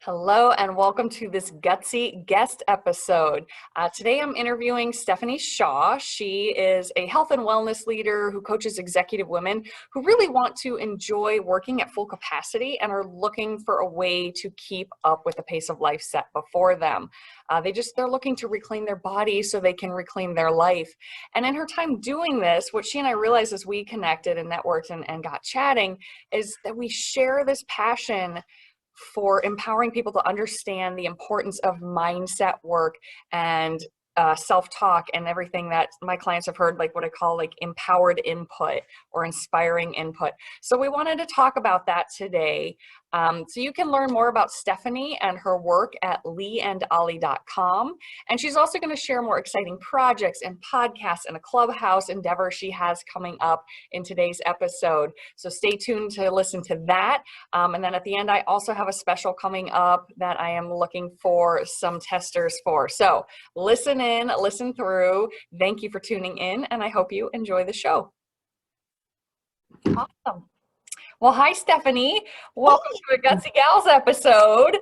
Hello and welcome to this Gutsy guest episode. Today I'm interviewing Stephanie Shaw. She is a health and wellness leader who coaches executive women who really want to enjoy working at full capacity and are looking for a way to keep up with the pace of life set before them. They're looking to reclaim their body so they can reclaim their life. And in her time doing this, what she and I realized as we connected and networked and got chatting is that we share this passion for empowering people to understand the importance of mindset work and self-talk and everything that my clients have heard, like what I call like empowered input or inspiring input. So we wanted to talk about that today. So you can learn more about Stephanie and her work at 𝘰𝘮𝘰𝘠𝘺.com. And she's also going to share more exciting projects and podcasts and a Clubhouse endeavor she has coming up in today's episode. So stay tuned to listen to that. And then at the end, I also have a special coming up that I am looking for some testers for. So listen in, listen through. Thank you for tuning in, and I hope you enjoy the show. Awesome. Well, hi, Stephanie. Welcome to a Gutsy Gals episode.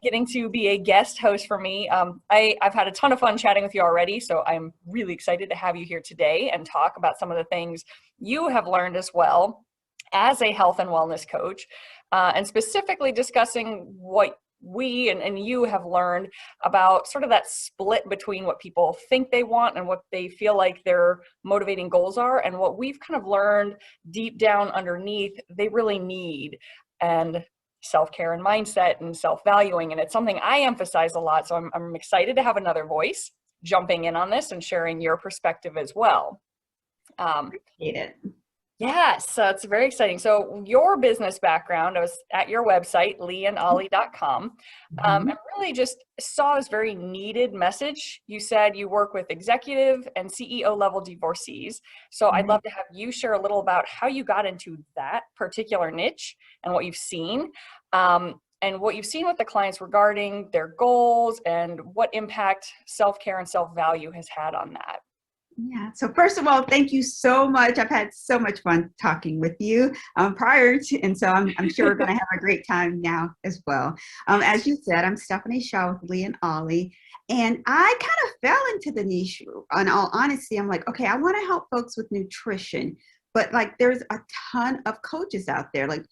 Getting to be a guest host for me. I've had a ton of fun chatting with you already, so I'm really excited to have you here today and talk about some of the things you have learned as well as a health and wellness coach, and specifically discussing what we and you have learned about sort of that split between what people think they want and what they feel like their motivating goals are, and what we've kind of learned deep down underneath they really need, and self-care and mindset and self-valuing. And it's something I emphasize a lot. So I'm excited to have another voice jumping in on this and sharing your perspective as well. Appreciate it. Yes, so it's very exciting. So your business background, I was at your website, 𝘰𝘮𝘰𝘠𝘺.com, and really just saw this very needed message. You said you work with executive and CEO level divorcees. So I'd love to have you share a little about how you got into that particular niche and what you've seen, and what you've seen with the clients regarding their goals and what impact self-care and self-value has had on that. Yeah. So first of all, thank you so much. I've had so much fun talking with you prior to, and so I'm sure we're going to have a great time now as well. As you said, I'm Stephanie Shaw with Leigh Ollie, and I kind of fell into the niche. In all honesty, I'm like, okay, I want to help folks with nutrition, but like there's a ton of coaches out there, like,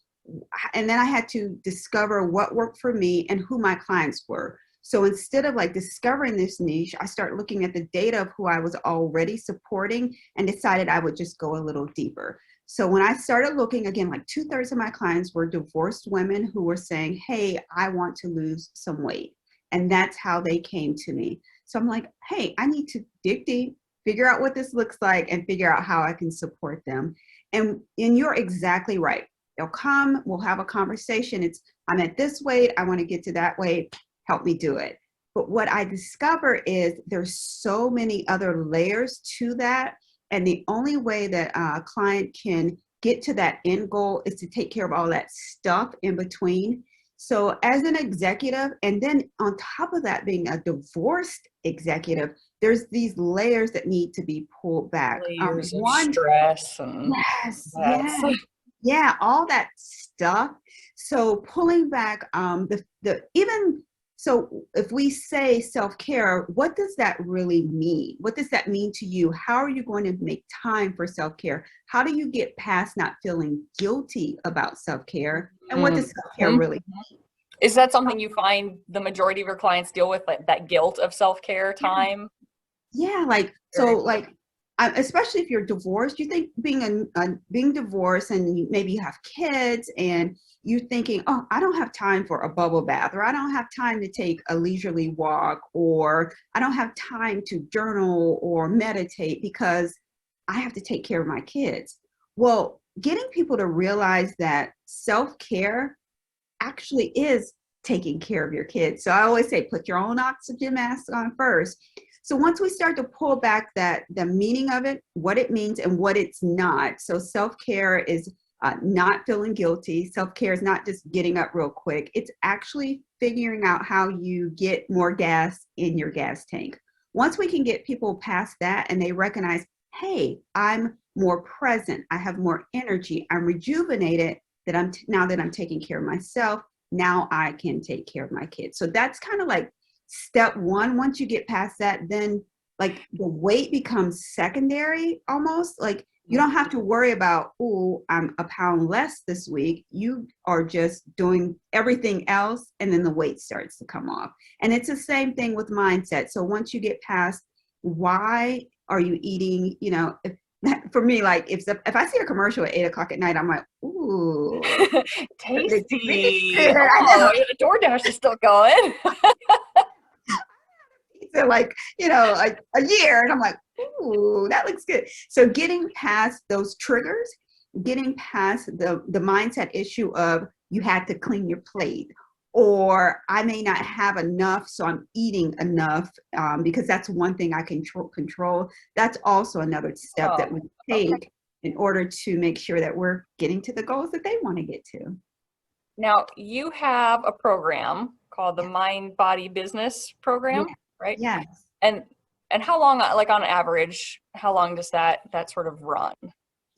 and then I had to discover what worked for me and who my clients were. So instead of like discovering this niche, I started looking at the data of who I was already supporting and decided I would just go a little deeper. So when I started looking, again, like 2/3 of my clients were divorced women who were saying, hey, I want to lose some weight. And that's how they came to me. So I'm like, hey, I need to dig deep, figure out what this looks like, and figure out how I can support them. And you're exactly right. They'll come, we'll have a conversation. It's, I'm at this weight, I want to get to that weight. Help me do it. But what I discover is there's so many other layers to that. And the only way that a client can get to that end goal is to take care of all that stuff in between. So as an executive, and then on top of that being a divorced executive, there's these layers that need to be pulled back. Layers of stress. And yeah, all that stuff. So pulling back So if we say self-care, what does that really mean? What does that mean to you? How are you going to make time for self-care? How do you get past not feeling guilty about self-care? And what does self-care really mean? Is that something you find the majority of your clients deal with, like that guilt of self-care time? Yeah, like, so like, especially if you're divorced, you think being divorced and maybe you have kids and you're thinking, oh, I don't have time for a bubble bath, or I don't have time to take a leisurely walk, or I don't have time to journal or meditate because I have to take care of my kids. Well, getting people to realize that self-care actually is taking care of your kids. So I always say, put your own oxygen mask on first. So once we start to pull back the meaning of it, what it means and what it's not. So self-care is not feeling guilty. Self-care is not just getting up real quick. It's actually figuring out how you get more gas in your gas tank. Once we can get people past that and they recognize, hey, I'm more present, I have more energy, I'm rejuvenated, now that I'm taking care of myself, now I can take care of my kids. So that's kind of like step one. Once you get past that, then like the weight becomes secondary almost. Like you don't have to worry about, oh, I'm a pound less this week. You are just doing everything else, and then the weight starts to come off. And it's the same thing with mindset. So once you get past why are you eating, you know, if, for me, like if I see a commercial at 8 o'clock at night, I'm like, ooh, tasty. Oh, DoorDash is still going. So like, you know, like a year, and I'm like, ooh, that looks good. So getting past those triggers, getting past the mindset issue of you had to clean your plate, or I may not have enough, so I'm eating enough, because that's one thing I can control. That's also another step that we take in order to make sure that we're getting to the goals that they want to get to. Now, you have a program called the Mind Body Business Program, right? Yes. And how long, like on average, how long does that sort of run?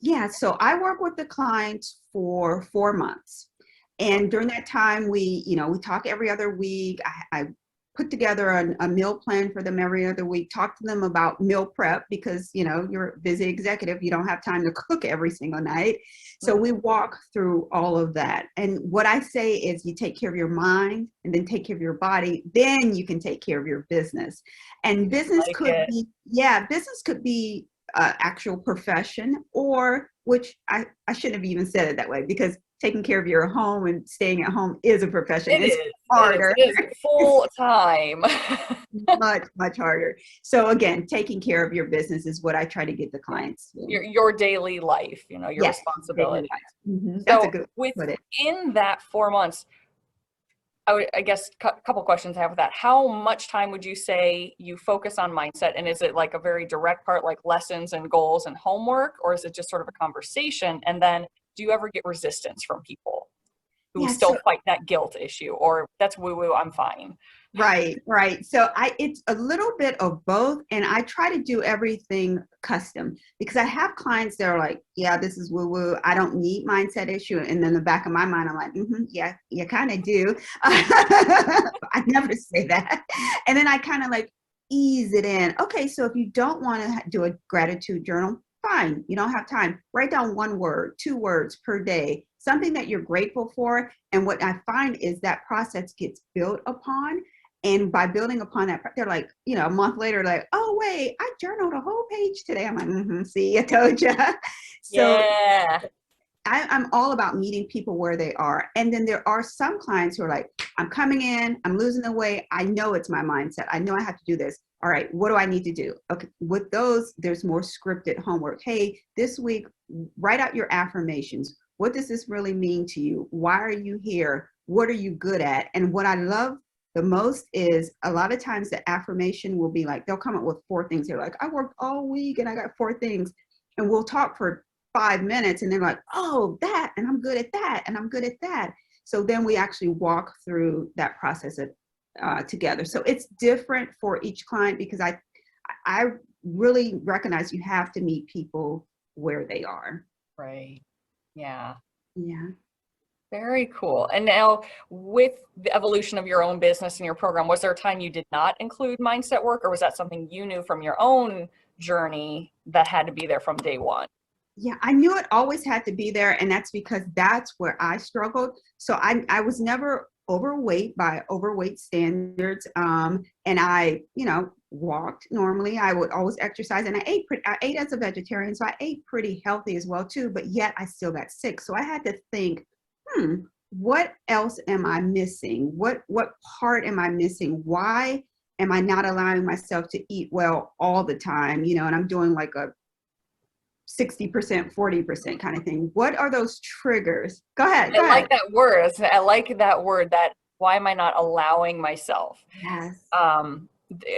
Yeah. So I work with the clients for 4 months. And during that time, we talk every other week. I put together a meal plan for them every other week, talk to them about meal prep because, you know, you're a busy executive. You don't have time to cook every single night. So we walk through all of that. And what I say is you take care of your mind and then take care of your body, then you can take care of your business. And business business could be actual profession, or which I shouldn't have even said it that way, because taking care of your home and staying at home is a profession. It's harder. It is full time. much harder. So again, taking care of your business is what I try to get the clients to. Your daily life, you know, your responsibility. That's a good within that 4 months, I guess a couple questions I have with that. How much time would you say you focus on mindset? And is it like a very direct part, like lessons and goals and homework, or is it just sort of a conversation? And then do you ever get resistance from people who still fight that guilt issue, or that's woo-woo, I'm fine? Right. So it's a little bit of both, and I try to do everything custom because I have clients that are like, yeah, this is woo-woo, I don't need mindset issue. And then the back of my mind, I'm like, yeah, you kind of do. I never say that. And then I kind of like ease it in. Okay, so if you don't want to do a gratitude journal, fine, you don't have time. Write down 1 word, 2 words per day, something that you're grateful for. And what I find is that process gets built upon. And by building upon that, they're like, you know, a month later, like, oh, wait, I journaled a whole page today. I'm like, see, I told you. So I'm all about meeting people where they are. And then there are some clients who are like, I'm coming in, I'm losing the weight. I know it's my mindset. I know I have to do this. All right, what do I need to do? Okay, with those, there's more scripted homework. Hey, this week, write out your affirmations. What does this really mean to you? Why are you here? What are you good at? And what I love the most is a lot of times the affirmation will be like, they'll come up with 4 things. They're like, I worked all week and I got 4 things. And we'll talk for 5 minutes and they're like, oh, that, and I'm good at that, and I'm good at that. So then we actually walk through that process together. So it's different for each client because I really recognize you have to meet people where they are. Right. Yeah. Yeah. Very cool. And now with the evolution of your own business and your program, was there a time you did not include mindset work, or was that something you knew from your own journey that had to be there from day one? Yeah, I knew it always had to be there. And that's because that's where I struggled. So I was never overweight by overweight standards. And I, you know, walked normally. I would always exercise, and I ate as a vegetarian. So I ate pretty healthy as well too, but yet I still got sick. So I had to think, what else am I missing? What part am I missing? Why am I not allowing myself to eat well all the time? You know, and I'm doing like a 60%, 40% kind of thing. What are those triggers? Go ahead. I like that word. I like that word, that why am I not allowing myself? Yes.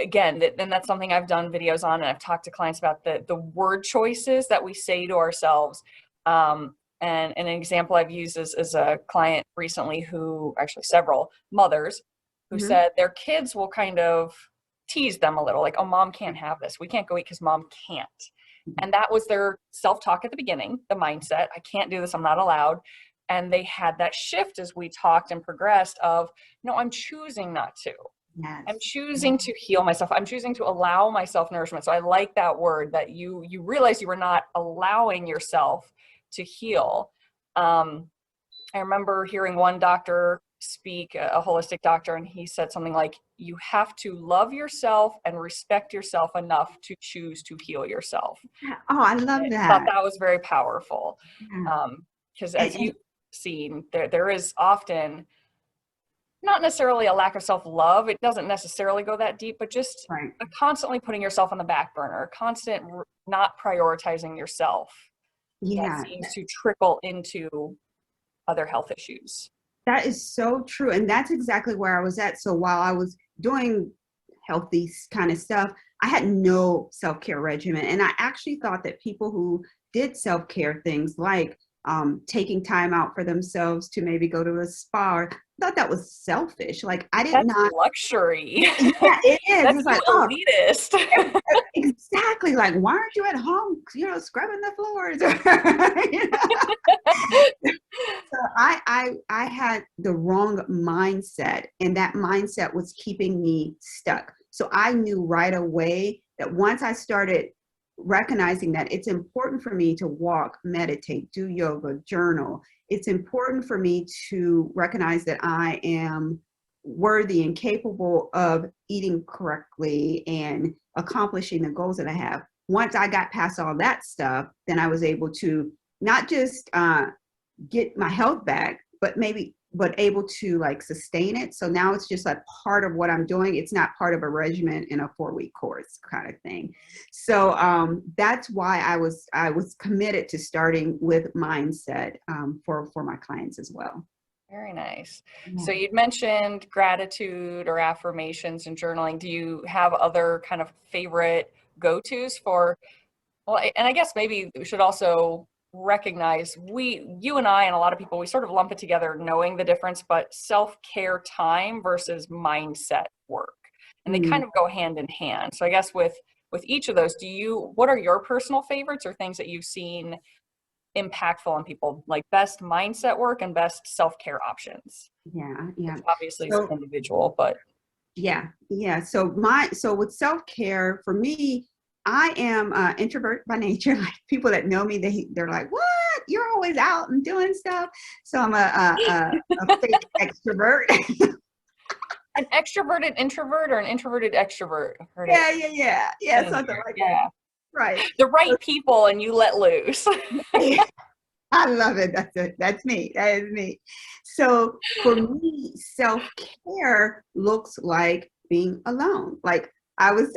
Again, then that's something I've done videos on, and I've talked to clients about the word choices that we say to ourselves. And an example I've used is a client recently who, actually several mothers, who said their kids will kind of tease them a little, like, oh, mom can't have this. We can't go eat because mom can't. And that was their self-talk at the beginning, the mindset. I can't do this. I'm not allowed. And they had that shift as we talked and progressed of, no, I'm choosing not to. Yes. I'm choosing to heal myself. I'm choosing to allow myself nourishment. So I like that word, that you realize you were not allowing yourself to heal. I remember hearing one doctor speak, a holistic doctor, and he said something like, you have to love yourself and respect yourself enough to choose to heal yourself. Oh, I love I that. thought that was very powerful. Yeah. Because as you've seen, there is often not necessarily a lack of self-love. It doesn't necessarily go that deep, but just Right. constantly putting yourself on the back burner, constant not prioritizing yourself. Yeah. That seems to trickle into other health issues. That is so true. And that's exactly where I was at. So while I was doing healthy kind of stuff, I had no self-care regimen. And I actually thought that people who did self-care things like taking time out for themselves to maybe go to a spa, I thought that was selfish. Like I did That's not. luxury. Yeah, it is. That's it's like, elitist. Exactly. Like, why aren't you at home, scrubbing the floors? So I had the wrong mindset, and that mindset was keeping me stuck. So I knew right away that once I started recognizing that it's important for me to walk, meditate, do yoga, journal, it's important for me to recognize that I am worthy and capable of eating correctly and accomplishing the goals that I have. Once I got past all that stuff, then I was able to not just get my health back, but able to like sustain it. So now it's just like part of what I'm doing. It's not part of a regimen in a 4-week course kind of thing. So that's why I was committed to starting with mindset for my clients as well. Very nice. Yeah. So you'd mentioned gratitude or affirmations and journaling. Do you have other kind of favorite go-tos for, well, and I guess maybe we should also recognize you and I and a lot of people, we sort of lump it together knowing the difference, but self-care time versus mindset work. And they kind of go hand in hand. So I guess with each of those, what are your personal favorites or things that you've seen impactful on people, like best mindset work and best self-care options? Yeah. Which obviously is individual, but yeah. So with self-care for me, I am introvert by nature. Like people that know me, they're like, "What? You're always out and doing stuff." So I'm a fake extrovert. An extroverted introvert or an introverted extrovert? Yeah. Something like that. Right. The right people, and you let loose. I love it. That's it. That's me. That is me. So for me, self-care looks like being alone. Like I was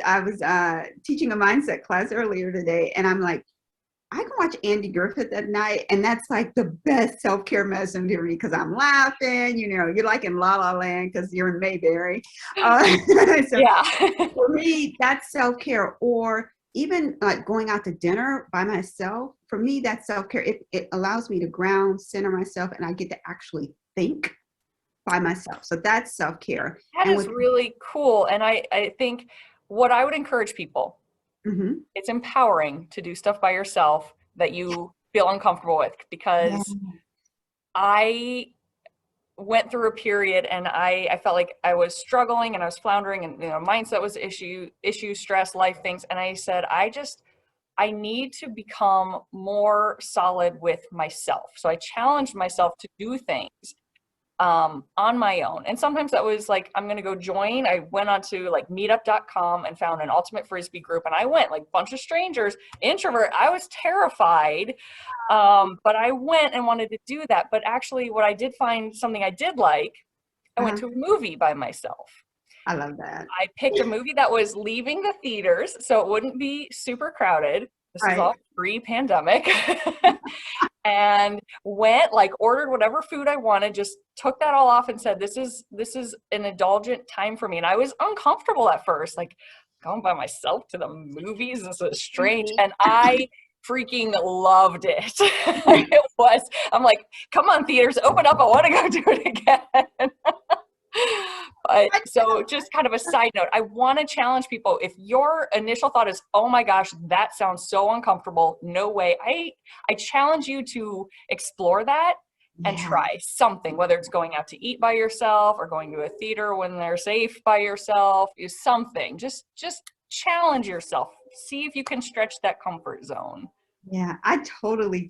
teaching a mindset class earlier today, and I'm like, I can watch Andy Griffith at night, and that's like the best self-care medicine to me because I'm laughing. You're like in La La Land because you're in Mayberry. So yeah. For me, that's self-care. Or even like going out to dinner by myself, for me, that's self-care. It allows me to ground, center myself, and I get to actually think by myself. So that's self-care. That is really cool. And I think what I would encourage people, it's empowering to do stuff by yourself that you feel uncomfortable with, because I went through a period and I felt like I was struggling and I was floundering, and mindset was issue, stress, life things. And I said, I need to become more solid with myself. So I challenged myself to do things on my own. And sometimes that was like, I'm going to go join. I went onto like meetup.com and found an ultimate Frisbee group, and I went, like, bunch of strangers, introvert. I was terrified. But I went and wanted to do that. But actually what I did find something I did like, I went to a movie by myself. I love that. I picked a movie that was leaving the theaters, so it wouldn't be super crowded. This was all pre-pandemic. And went, like, ordered whatever food I wanted, just took that all off and said, this is an indulgent time for me. And I was uncomfortable at first, like, going by myself to the movies. This is strange. And I freaking loved it. I'm like, come on, theaters, open up. I want to go do it again. But so just kind of a side note, I want to challenge people. If your initial thought is, oh my gosh, that sounds so uncomfortable, no way. I challenge you to explore that and Yeah. try something, whether it's going out to eat by yourself or going to a theater when they're safe by yourself, is something. Just challenge yourself. See if you can stretch that comfort zone. Yeah, I totally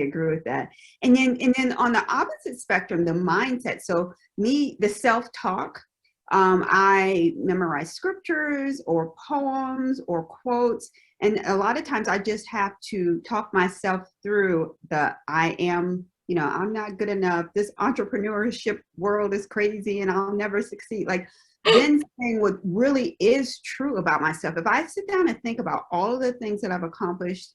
agree with that. And then on the opposite spectrum, the mindset. So me, the self-talk, I memorize scriptures or poems or quotes. And a lot of times I just have to talk myself through the I am, I'm not good enough. This entrepreneurship world is crazy and I'll never succeed. Like then saying what really is true about myself. If I sit down and think about all of the things that I've accomplished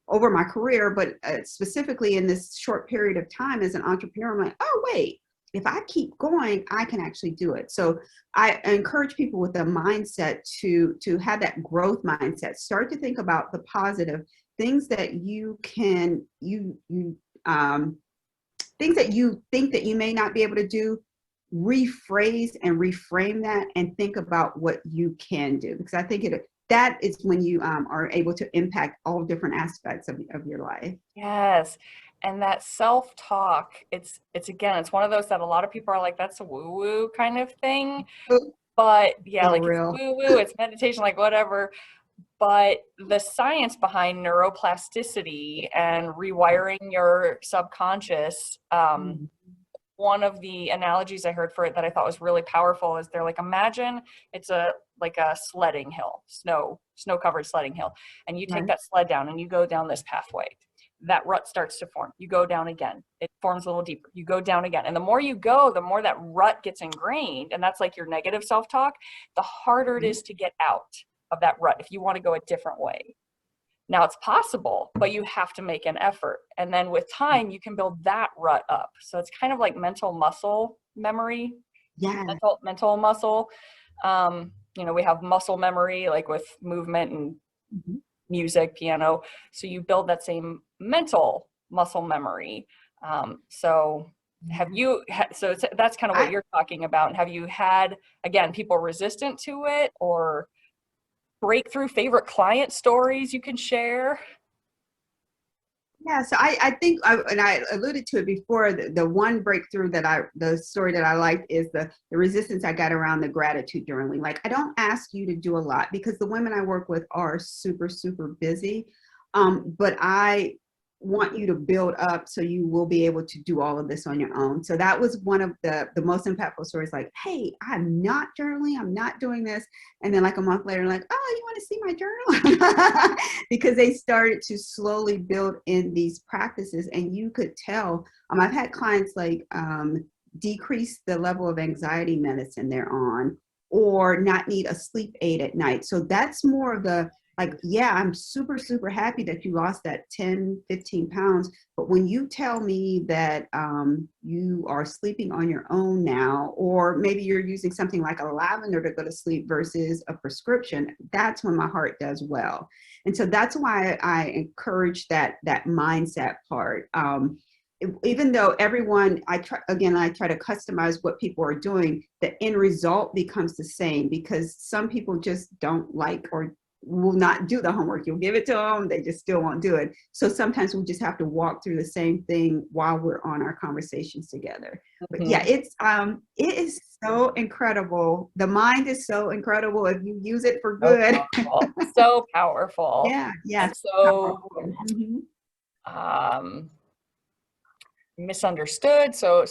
over my career, but specifically in this short period of time as an entrepreneur, I'm like, oh, wait, if I keep going, I can actually do it. So I encourage people with a mindset to have that growth mindset. Start to think about the positive things that you can, things that you think that you may not be able to do. Rephrase and reframe that and think about what you can do, because I think that is when you are able to impact all different aspects of your life. Yes. And that self-talk, it's one of those that a lot of people are like, that's a woo-woo kind of thing. But yeah, like real. It's woo-woo, it's meditation, like whatever. But the science behind neuroplasticity and rewiring your subconscious, one of the analogies I heard for it that I thought was really powerful is they're like, imagine it's like a sledding hill, snow-covered sledding hill. And you take that sled down and you go down this pathway. That rut starts to form. You go down again. It forms a little deeper. You go down again. And the more you go, the more that rut gets ingrained. And that's like your negative self-talk. The harder it is to get out of that rut if you want to go a different way. Now it's possible, but you have to make an effort. And then with time, you can build that rut up. So it's kind of like mental muscle memory. Yeah. Mental muscle. We have muscle memory, like with movement and music, piano. So you build that same mental muscle memory. So that's kind of what you're talking about. And have you had, again, people resistant to it, or breakthrough favorite client stories you can share? Yeah, so I think, and I alluded to it before, the one breakthrough the story that I liked is the resistance I got around the gratitude journaling. Like, I don't ask you to do a lot because the women I work with are super, super busy. But I want you to build up so you will be able to do all of this on your own. So that was one of the most impactful stories. Like, hey, I'm not journaling, I'm not doing this. And then like a month later, like, oh, you want to see my journal? Because they started to slowly build in these practices. And you could tell, I've had clients like decrease the level of anxiety medicine they're on, or not need a sleep aid at night. So that's more of the, like, yeah, I'm super, super happy that you lost that 10, 15 pounds. But when you tell me that you are sleeping on your own now, or maybe you're using something like a lavender to go to sleep versus a prescription, that's when my heart does well. And so that's why I encourage that mindset part. Even though I try to customize what people are doing, the end result becomes the same, because some people just don't like or will not do the homework. You'll give it to them, they just still won't do it. So sometimes we just have to walk through the same thing while we're on our conversations together. But yeah, it is so incredible. The mind is so incredible if you use it for good. So powerful. Yeah. And so misunderstood. So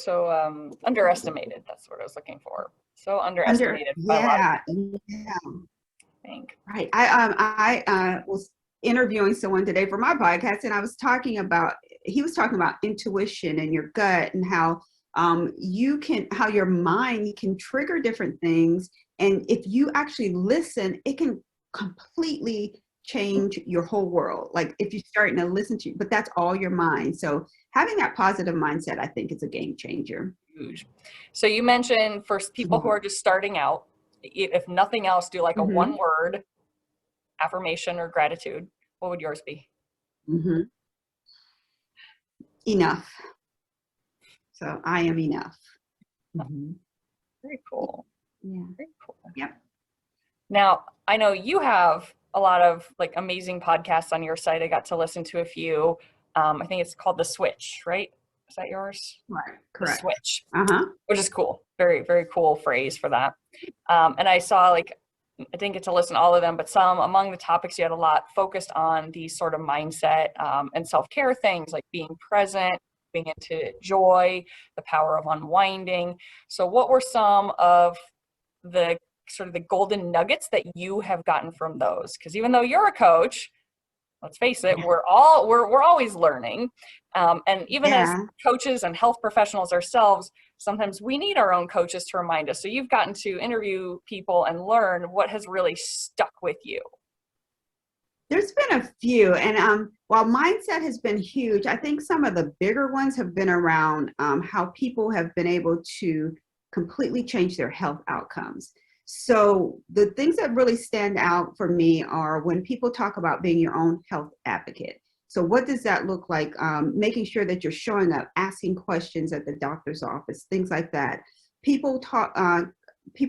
underestimated. That's what I was looking for. So underestimated. Yeah. Think. Right. I was interviewing someone today for my podcast, and he was talking about intuition and your gut, and how how your mind can trigger different things. And if you actually listen, it can completely change your whole world. Like if you're starting to listen to you, but that's all your mind. So having that positive mindset, I think, is a game changer. Huge. So you mentioned for people who are just starting out, if nothing else, do like a one word affirmation or gratitude. What would yours be? Enough. So I am enough. Very cool. Yeah. Very cool. Yep. Now, I know you have a lot of like amazing podcasts on your site. I got to listen to a few. I think it's called The Switch, right? Is that yours? Right. The Correct. switch, Uh-huh. which is cool. Very, very cool phrase for that. And I saw, like, I didn't get to listen to all of them, but some among the topics you had a lot focused on these sort of mindset and self-care things, like being present, being into joy, the power of unwinding. So what were some of the sort of the golden nuggets that you have gotten from those? Because even though you're a coach, let's face it, we're always learning. And even as Yeah. coaches and health professionals ourselves, sometimes we need our own coaches to remind us. So you've gotten to interview people and learn what has really stuck with you. There's been a few, and while mindset has been huge, I think some of the bigger ones have been around how people have been able to completely change their health outcomes. So the things that really stand out for me are when people talk about being your own health advocate. So what does that look like? Making sure that you're showing up, asking questions at the doctor's office, things like that. People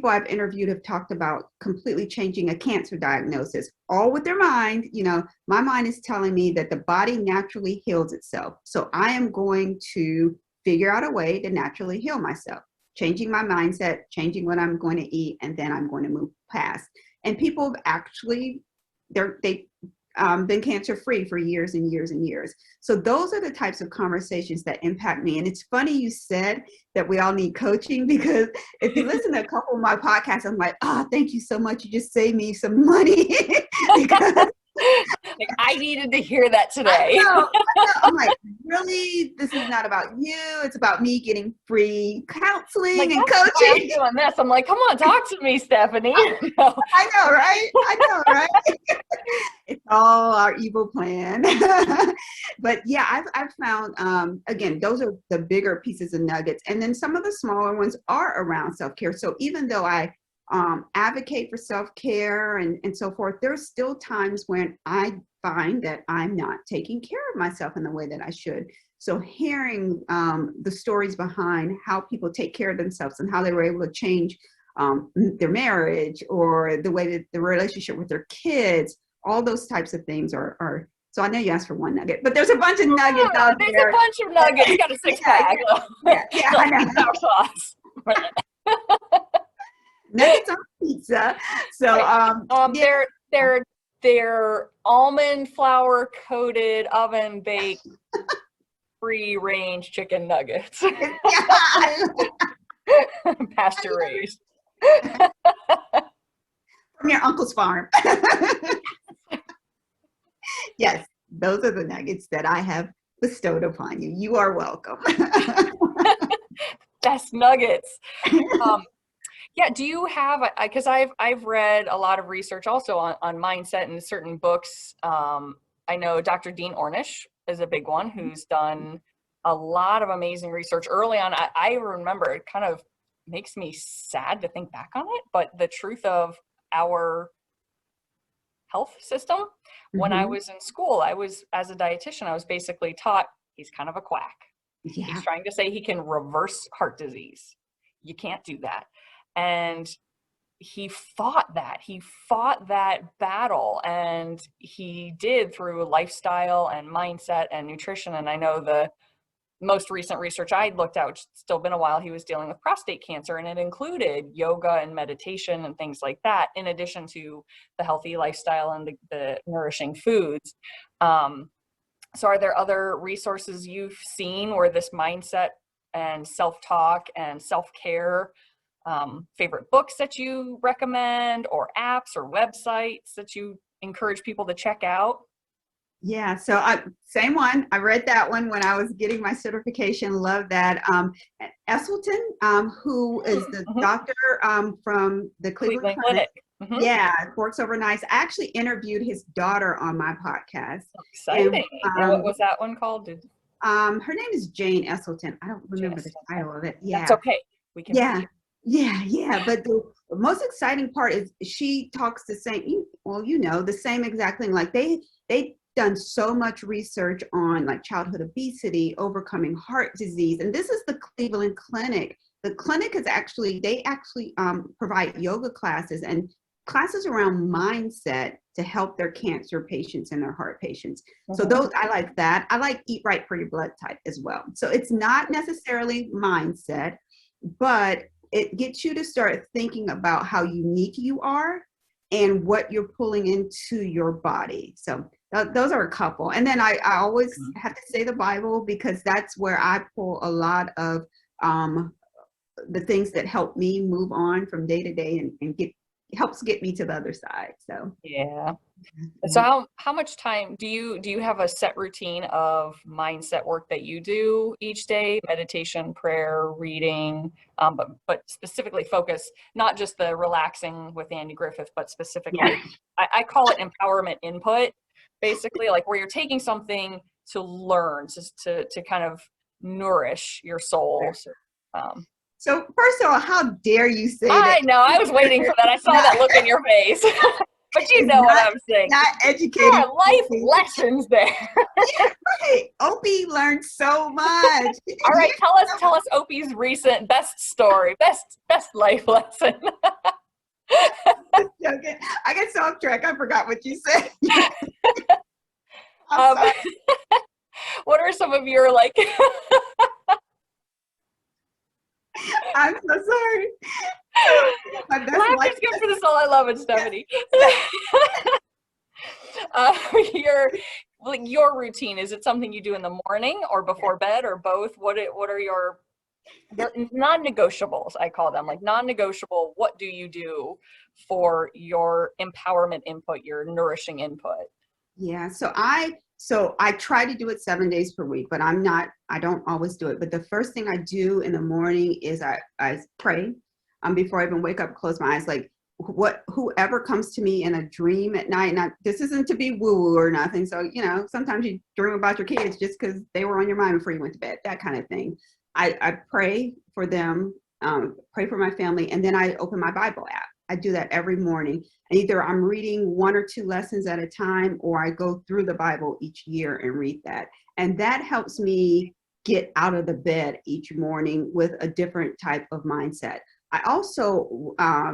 I've interviewed have talked about completely changing a cancer diagnosis, all with their mind. You know, my mind is telling me that the body naturally heals itself. So I am going to figure out a way to naturally heal myself, changing my mindset, changing what I'm going to eat, and then I'm going to move past. And people have actually, they've been cancer-free for years and years and years. So those are the types of conversations that impact me. And it's funny you said that we all need coaching, because if you listen to a couple of my podcasts, I'm like, oh, thank you so much. You just saved me some money. Because Like, I needed to hear that today. I know. I'm like, really? This is not about you. It's about me getting free counseling Like, and that's why I'm coaching. doing this. I'm like, come on, talk to me, Stephanie. I know, right? I know, right? It's all our evil plan. But yeah, I've found, again, those are the bigger pieces of nuggets. And then some of the smaller ones are around self-care. So even though I advocate for self-care and so forth, there's still times when I find that I'm not taking care of myself in the way that I should. So hearing the stories behind how people take care of themselves and how they were able to change their marriage or the way that the relationship with their kids, all those types of things are. So I know you asked for one nugget, but there's a bunch of nuggets out there. There's a bunch of nuggets. Got a six-pack. Yeah, I know. Sauce. Nuggets on pizza. So they're almond flour coated oven baked free range chicken nuggets. Pasture raised. From your uncle's farm. Yes, those are the nuggets that I have bestowed upon you. You are welcome. Best nuggets. Yeah, do you have, because I've read a lot of research also on mindset in certain books. I know Dr. Dean Ornish is a big one who's done a lot of amazing research early on. I remember, it kind of makes me sad to think back on it, but the truth of our health system, when I was in school, as a dietitian, I was basically taught he's kind of a quack. Yeah. He's trying to say he can reverse heart disease. You can't do that. And he fought that battle, and he did through lifestyle and mindset and nutrition. And I know the most recent research I looked at, which has still been a while, he was dealing with prostate cancer, and it included yoga and meditation and things like that, in addition to the healthy lifestyle and the nourishing foods. So are there other resources you've seen where this mindset and self-talk and self-care, favorite books that you recommend, or apps or websites that you encourage people to check out? Yeah, so same one. I read that one when I was getting my certification. Love that. Esselstyn, who is the doctor from the Cleveland Clinic. Yeah, works overnight. I actually interviewed his daughter on my podcast. Exciting. And what was that one called? Her name is Jane Esselstyn. I don't remember the title of it. Yeah, that's okay. We can. Yeah. But the most exciting part is she talks the same. Well, the same exact thing. Like they've done so much research on like childhood obesity, overcoming heart disease, and this is the Cleveland Clinic. The clinic is they actually provide yoga classes, and classes around mindset to help their cancer patients and their heart patients. So those, I like that. I like Eat Right for Your Blood Type as well. So it's not necessarily mindset, but it gets you to start thinking about how unique you are and what you're pulling into your body. So those are a couple. And then I always have to say the Bible, because that's where I pull a lot of the things that help me move on from day to day and helps get me to the other side. So yeah. So how much time do you have a set routine of mindset work that you do each day? Meditation, prayer, reading, but specifically focus, not just the relaxing with Andy Griffith, but specifically, I call it empowerment input, basically, like where you're taking something to learn, to kind of nourish your soul. So first of all, how dare you say that? I know, I was waiting for that. I saw that look in your face. But you know what I'm saying. Not educated. There are life lessons there. Yeah, right. Opie learned so much. All right, tell us Opie's recent best story, best life lesson. Okay. I got so off track. I forgot what you said. What are some of your like? I'm so sorry. Laugh is good for the soul. I love it, Stephanie. Your routine, is it something you do in the morning or before bed or both? What are your non-negotiables? I call them, like non-negotiable. What do you do for your empowerment input, your nourishing input? Yeah, so I try to do it 7 days per week, but I don't always do it. But the first thing I do in the morning is I pray before I even wake up, close my eyes, like whoever comes to me in a dream at night. Now, this isn't to be woo-woo or nothing. So, sometimes you dream about your kids just because they were on your mind before you went to bed, that kind of thing. I pray for them, pray for my family, and then I open my Bible app. I do that every morning. And either I'm reading 1 or 2 lessons at a time, or I go through the Bible each year and read that. And that helps me get out of the bed each morning with a different type of mindset. I also, I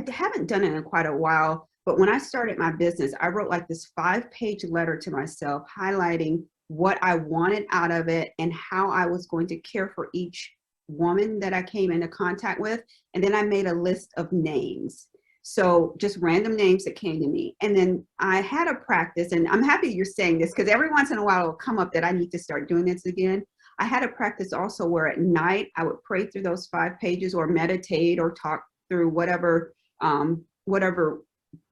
haven't done it in quite a while, but when I started my business, I wrote like this 5-page letter to myself highlighting what I wanted out of it and how I was going to care for each woman that I came into contact with. And then I made a list of names. So just random names that came to me. And then I had a practice, and I'm happy you're saying this because every once in a while it'll come up that I need to start doing this again. I had a practice also where at night I would pray through those 5 pages or meditate or talk through whatever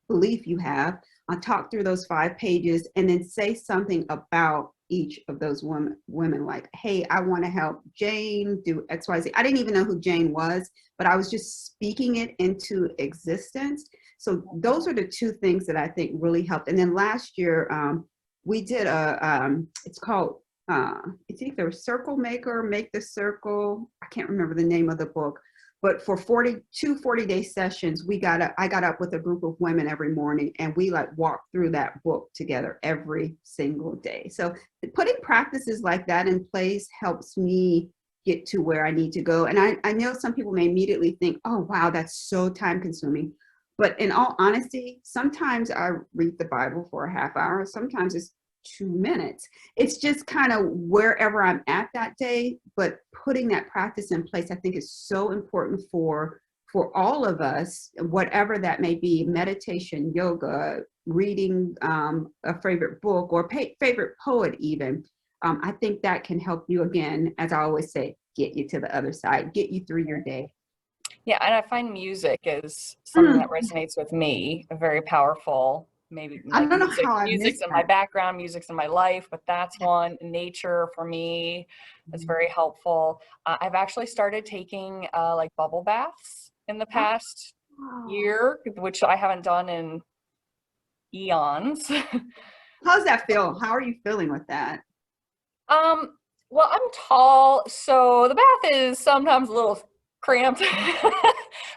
belief you have. I'll talk through those 5 pages and then say something about each of those women, like, hey, I want to help Jane do XYZ. I didn't even know who Jane was, but I was just speaking it into existence. So those are the 2 things that I think really helped. And then last year, we did it's called, it's either Circle Maker, Make the Circle. I can't remember the name of the book, but for 40-day sessions, I got up with a group of women every morning, and we like walked through that book together every single day. So putting practices like that in place helps me get to where I need to go. And I know some people may immediately think, oh, wow, that's so time consuming. But in all honesty, sometimes I read the Bible for a half hour. Sometimes it's 2 minutes. It's just kind of wherever I'm at that day, but putting that practice in place, I think is so important for all of us, whatever that may be: meditation, yoga, reading a favorite book or favorite poet even. I think that can help you, again, as I always say, get you to the other side, get you through your day. Yeah, and I find music is something that resonates with me, very powerful. Maybe I like don't know how I music's in my background, music's in my life, but that's one. Nature for me is very helpful. I've actually started taking like bubble baths in the past year, which I haven't done in eons. How's that feel? How are you feeling with that? Well, I'm tall, so the bath is sometimes a little cramped,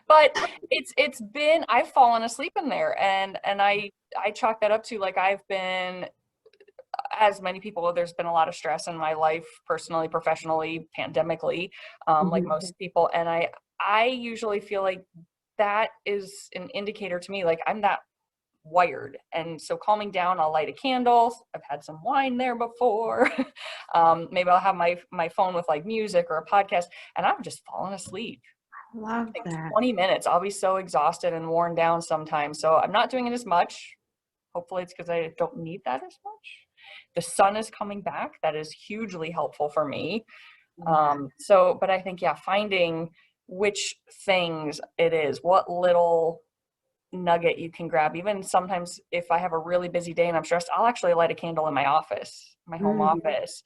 but it's been, I've fallen asleep in there, and I chalk that up to, like, I've been, as many people, there's been a lot of stress in my life, personally, professionally, pandemically, like most people, and I usually feel like that is an indicator to me, like I'm that wired. And so calming down, I'll light a candle. I've had some wine there before. Maybe I'll have my phone with like music or a podcast, and I'm just falling asleep. Love Like that. 20 minutes. I'll be so exhausted and worn down sometimes. So I'm not doing it as much. Hopefully it's because I don't need that as much. The sun is coming back. That is hugely helpful for me. But I think, yeah, finding which things it is, what little nugget you can grab. Even sometimes if I have a really busy day and I'm stressed, I'll actually light a candle in my office, my home office,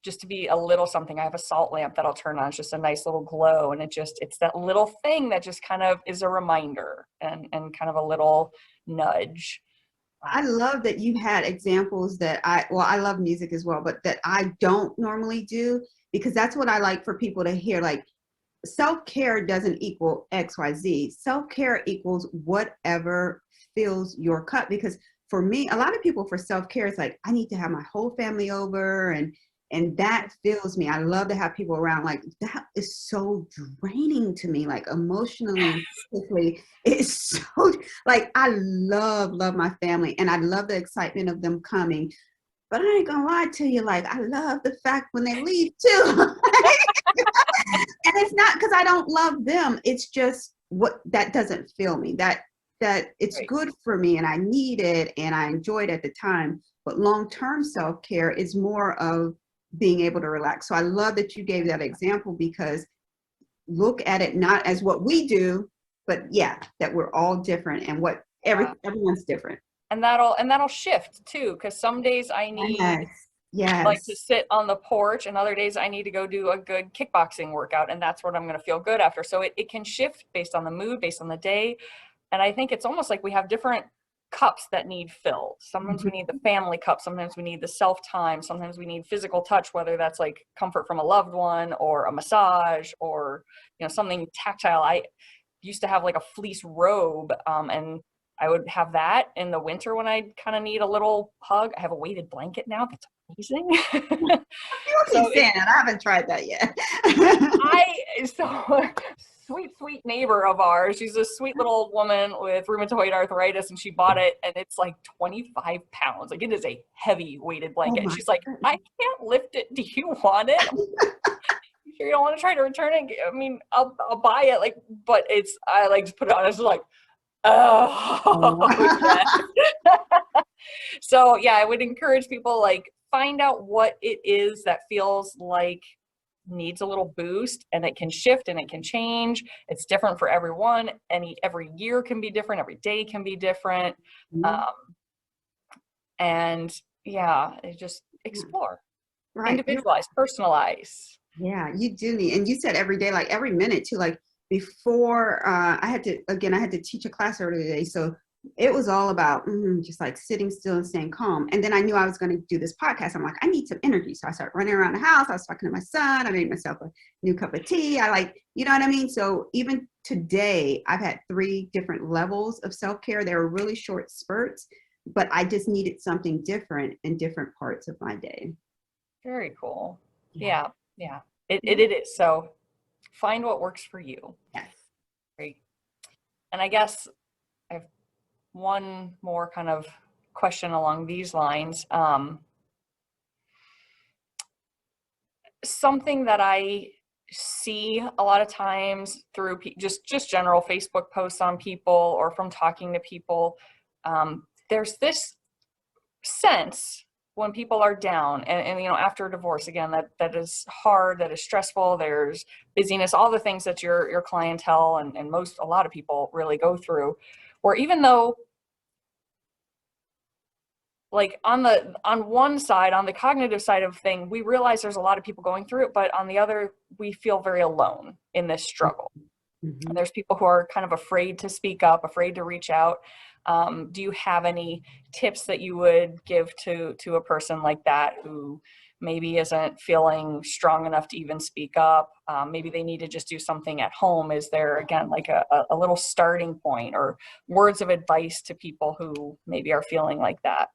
just to be a little something. I have a salt lamp that I'll turn on. It's just a nice little glow. And it's that little thing that just kind of is a reminder and kind of a little nudge. I love that you had examples that I love music as well, but that I don't normally do, because that's what I like for people to hear. Like, self-care doesn't equal XYZ. Self-care equals whatever fills your cup. Because for me, a lot of people, for self-care, it's like, I need to have my whole family over, and that fills me. I love to have people around. Like, that is so draining to me, like emotionally and physically. It's so, like, I love my family, and I love the excitement of them coming. But I ain't gonna lie to you, like, I love the fact when they leave too. And it's not because I don't love them. It's just that doesn't fill me. That it's Right. good for me, and I need it, and I enjoy it at the time. But long-term self-care is more of being able to relax. So I love that you gave that example, because look at it not as what we do, but yeah, that we're all different, and everyone's different. And that'll shift too, because some days I need like to Yes. sit on the porch, and other days I need to go do a good kickboxing workout, and that's what I'm going to feel good after. So it can shift based on the mood, based on the day. And I think it's almost like we have different cups that need filled. Sometimes we need the family cup, sometimes we need the self time, sometimes we need physical touch, whether that's like comfort from a loved one or a massage or something tactile. I used to have like a fleece robe, and I would have that in the winter when I kind of need a little hug. I have a weighted blanket now. That's amazing. You keep saying that. I haven't tried that yet. Sweet neighbor of ours. She's a sweet little old woman with rheumatoid arthritis, and she bought it, and it's like 25 pounds. Like, it is a heavy weighted blanket. And she's like, I can't lift it. Do you want it? You sure you don't want to try to return it? I mean, I'll buy it. Like, but I like to put it on. It's like, oh, yes. So yeah, I would encourage people, like, find out what it is that feels like needs a little boost, and it can shift and it can change. It's different for everyone. Every year can be different. Every day can be different. And yeah, just explore, individualize, personalize. Yeah, you do need, and you said every day, like every minute too. Like, before I had to teach a class earlier today, so it was all about just like sitting still and staying calm. And then I knew I was going to do this podcast. I'm like, I need some energy. So I started running around the house. I was talking to my son. I made myself a new cup of tea. I like, you know what I mean? So even today, I've had 3 different levels of self-care. They were really short spurts, but I just needed something different in different parts of my day. Very cool. Yeah. It is. So find what works for you. Yes. Great. And I guess I have one more kind of question along these lines. Something that I see a lot of times through just general Facebook posts on people or from talking to people, there's this sense when people are down and after a divorce, again, that is hard, that is stressful, there's busyness, all the things that your clientele and a lot of people really go through, where even though, like, on one side, on the cognitive side of thing, we realize there's a lot of people going through it, but on the other, we feel very alone in this struggle. And there's people who are kind of afraid to speak up, afraid to reach out. Do you have any tips that you would give to a person like that who maybe isn't feeling strong enough to even speak up? Maybe they need to just do something at home. Is there, again, like a little starting point or words of advice to people who maybe are feeling like that?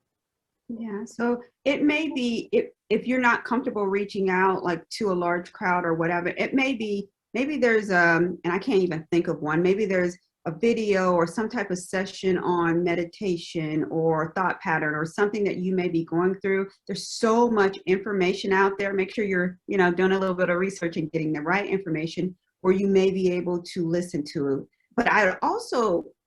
Yeah, so it may be, if you're not comfortable reaching out like to a large crowd or whatever, it may be maybe there's, and I can't even think of one, maybe there's a video or some type of session on meditation or thought pattern or something that you may be going through. There's so much information out there. Make sure you're, doing a little bit of research and getting the right information where you may be able to listen to. But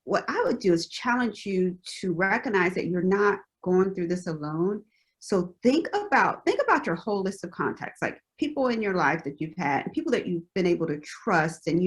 what I would do is challenge you to recognize that you're not going through this alone. So think about your whole list of contacts, like people in your life that you've had, and people that you've been able to trust and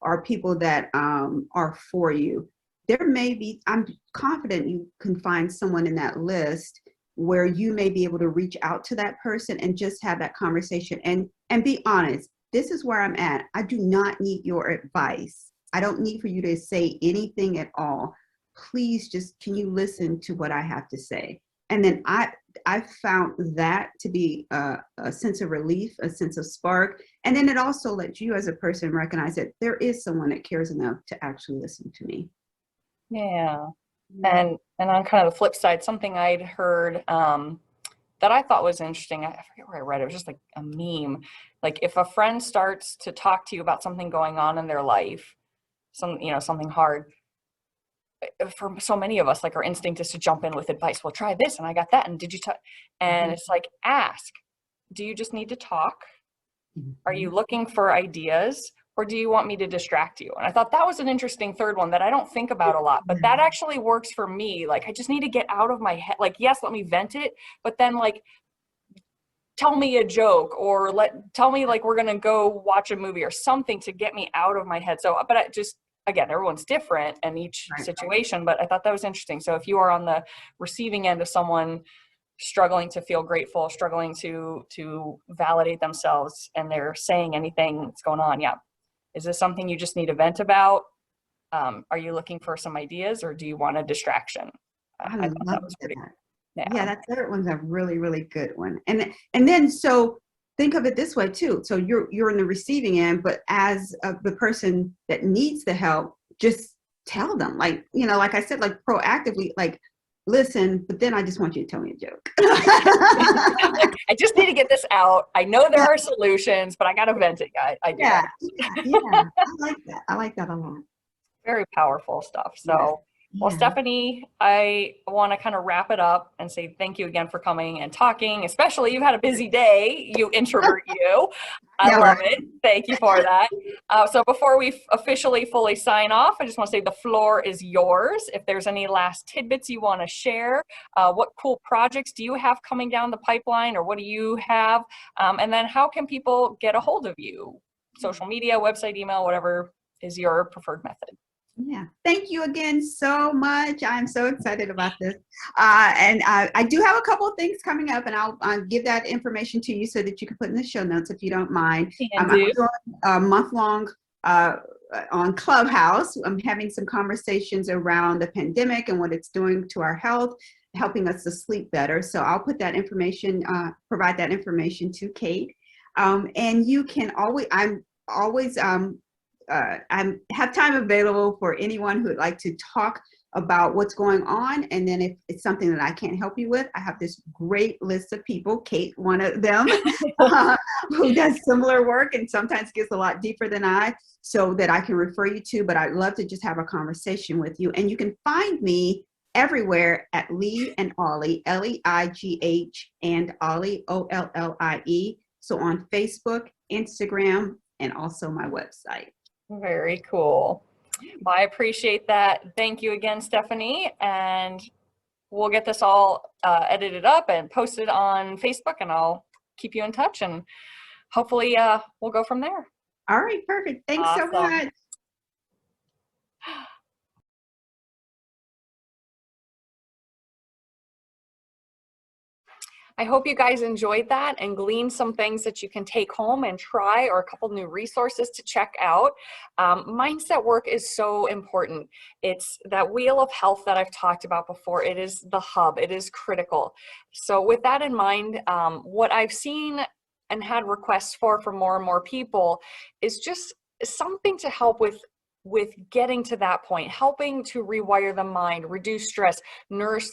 are people that are for you. There may be, I'm confident you can find someone in that list where you may be able to reach out to that person and just have that conversation and be honest. This is where I'm at. I do not need your advice. I don't need for you to say anything at all. Please can you listen to what I have to say? And then I found that to be a sense of relief, a sense of spark. And then it also lets you as a person recognize that there is someone that cares enough to actually listen to me. Yeah. And on kind of the flip side, something I'd heard that I thought was interesting, I forget where I read it, was just like a meme. Like if a friend starts to talk to you about something going on in their life, something hard, for so many of us, like our instinct is to jump in with advice. Well, try this, and I got that, and did you and it's like, ask, do you just need to talk? Are you looking for ideas, or do you want me to distract you? And I thought that was an interesting third one that I don't think about a lot, but that actually works for me. Like, I just need to get out of my head. Like, yes, let me vent it, but then like, tell me a joke, or tell me like we're gonna go watch a movie or something to get me out of my head. So, but again, everyone's different in each situation, but I thought that was interesting. So if you are on the receiving end of someone struggling to feel grateful, struggling to validate themselves, and they're saying anything that's going on, yeah. Is this something you just need to vent about? Are you looking for some ideas, or do you want a distraction? I thought that was pretty. Yeah, that third one's a really, really good one. And then so think of it this way too. So you're in the receiving end, but as the person that needs the help, just tell them, like I said, like proactively, like, listen, but then I just want you to tell me a joke. I just need to get this out. I know there are solutions, but I got to vent it. I do. Yeah, I like that. I like that a lot. Very powerful stuff. So. Well, Stephanie, I want to kind of wrap it up and say thank you again for coming and talking, especially you've had a busy day, you introvert you. I love it. Thank you for that. So before we officially fully sign off, I just want to say the floor is yours. If there's any last tidbits you want to share, what cool projects do you have coming down the pipeline, or what do you have? And then how can people get a hold of you? Social media, website, email, whatever is your preferred method. Yeah, thank you again so much. I'm so excited about this. And I do have a couple of things coming up, and I'll give that information to you so that you can put in the show notes if you don't mind. I'm doing a month-long on Clubhouse. I'm having some conversations around the pandemic and what it's doing to our health, helping us to sleep better. So I'll put that information, provide that information to Kate. And you can always, I have time available for anyone who would like to talk about what's going on. And then if it's something that I can't help you with, I have this great list of people, Kate, one of them, who does similar work and sometimes gets a lot deeper than I, so that I can refer you to. But I'd love to just have a conversation with you. And you can find me everywhere at Leigh and Ollie, Leigh and Ollie, Ollie. So on Facebook, Instagram, and also my website. Very cool. Well, I appreciate that. Thank you again, Stephanie. And we'll get this all edited up and posted on Facebook, and I'll keep you in touch, and hopefully we'll go from there. All right, perfect. Thanks so much. I hope you guys enjoyed that and gleaned some things that you can take home and try, or a couple new resources to check out. Mindset work is so important. It's that wheel of health that I've talked about before. It is the hub. It is critical. So with that in mind, what I've seen and had requests for more and more people is just something to help with with getting to that point, helping to rewire the mind, reduce stress, nourish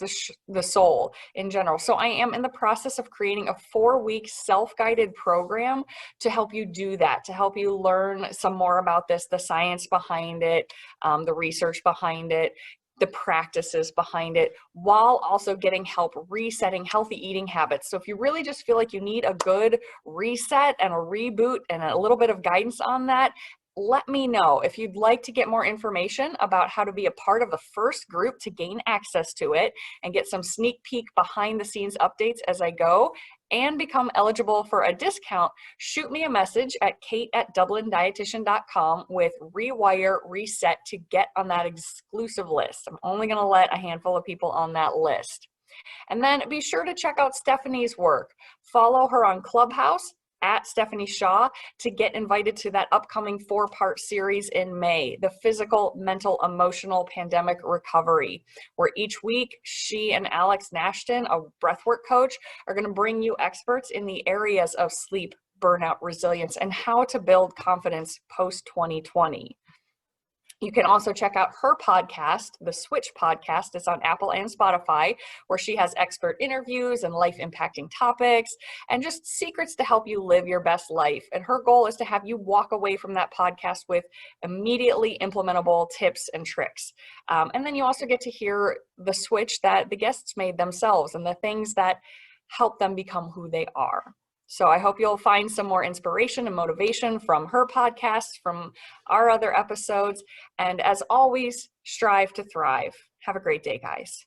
the soul in general. So I am in the process of creating a 4-week self-guided program to help you do that, to help you learn some more about this, the science behind it, the research behind it, the practices behind it, while also getting help resetting healthy eating habits. So if you really just feel like you need a good reset and a reboot and a little bit of guidance on that, let me know. If you'd like to get more information about how to be a part of the first group to gain access to it and get some sneak peek behind the scenes updates as I go and become eligible for a discount, shoot me a message at kate@dublindietitian.com with rewire reset to get on that exclusive list. I'm only going to let a handful of people on that list. And then be sure to check out Stephanie's work. Follow her on Clubhouse at Stephanie Shaw to get invited to that upcoming 4-part series in May, the physical, mental, emotional pandemic recovery, where each week she and Alex Nashton, a breathwork coach, are going to bring you experts in the areas of sleep, burnout, resilience, and how to build confidence post-2020. You can also check out her podcast, the Switch Podcast. It's on Apple and Spotify, where she has expert interviews and life-impacting topics and just secrets to help you live your best life. And her goal is to have you walk away from that podcast with immediately implementable tips and tricks. And then you also get to hear the switch that the guests made themselves and the things that help them become who they are. So I hope you'll find some more inspiration and motivation from her podcast, from our other episodes. And as always, strive to thrive. Have a great day, guys.